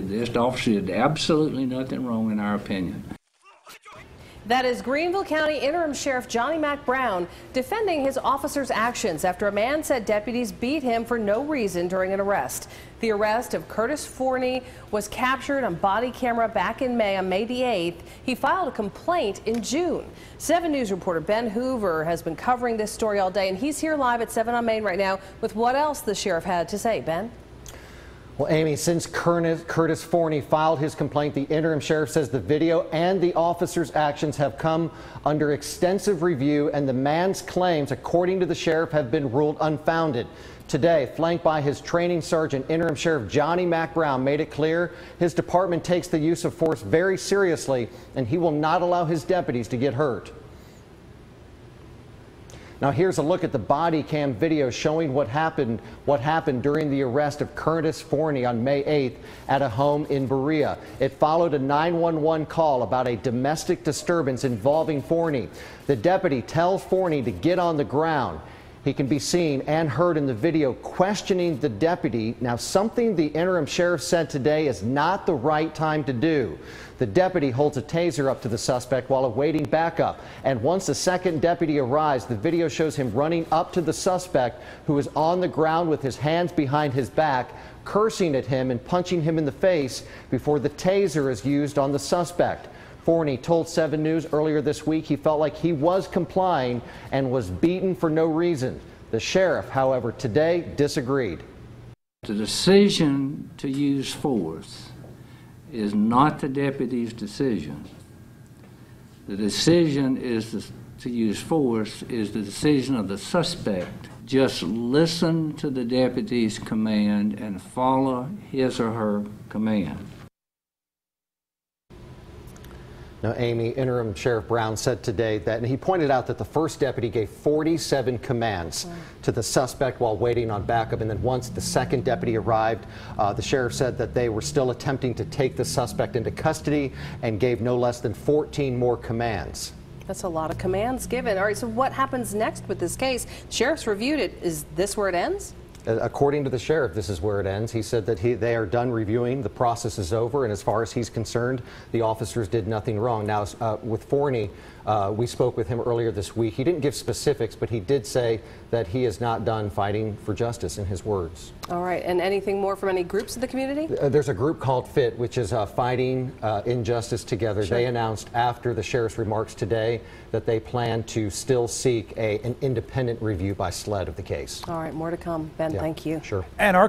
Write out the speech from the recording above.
This officer did absolutely nothing wrong in our opinion. That is Greenville County Interim Sheriff Johnny Mac Brown defending his officer's actions after a man said deputies beat him for no reason during an arrest. The arrest of Curtis Forney was captured on body camera back in May, on May the 8th. He filed a complaint in June. 7 News reporter Ben Hoover has been covering this story all day, and he's here live at 7 on Main right now with what else the sheriff had to say. Ben? Well, Amy, since Curtis Forney filed his complaint, the interim sheriff says the video and the officer's actions have come under extensive review, and the man's claims, according to the sheriff, have been ruled unfounded. Today, flanked by his training sergeant, interim sheriff Johnny Mac Brown made it clear his department takes the use of force very seriously, and he will not allow his deputies to get hurt. Now here's a look at the body cam video showing what happened during the arrest of Curtis Forney on May 8th at a home in Berea. It followed a 911 call about a domestic disturbance involving Forney. The deputy tells Forney to get on the ground. He can be seen and heard in the video questioning the deputy. Now, something the interim sheriff said today is not the right time to do. The deputy holds a taser up to the suspect while awaiting backup. And once the second deputy arrives, the video shows him running up to the suspect, who is on the ground with his hands behind his back, cursing at him and punching him in the face before the taser is used on the suspect. Forney told 7 News earlier this week he felt like he was complying and was beaten for no reason. The sheriff, however, today disagreed. The decision to use force is not the deputy's decision. The decision to use force is the decision of the suspect. Just listen to the deputy's command and follow his or her command. Now, Amy, interim Sheriff Brown said today that, and he pointed out that the first deputy gave 47 commands to the suspect while waiting on backup, and then once the second deputy arrived, the sheriff said that they were still attempting to take the suspect into custody and gave no less than 14 more commands. That's a lot of commands given. All right, so what happens next with this case? Sheriff's reviewed it. Is this where it ends? According to the sheriff, this is where it ends. He said that they are done reviewing, the process is over, and as far as he's concerned, the officers did nothing wrong. Now, with Forney, we spoke with him earlier this week. He didn't give specifics, but he did say that he is not done fighting for justice, in his words. All right, and anything more from any groups in the community? There's a group called FIT, which is fighting injustice together. Sure. They announced after the sheriff's remarks today that they plan to still seek an independent review by SLED of the case. All right, more to come. Ben, thank you. Sure. And our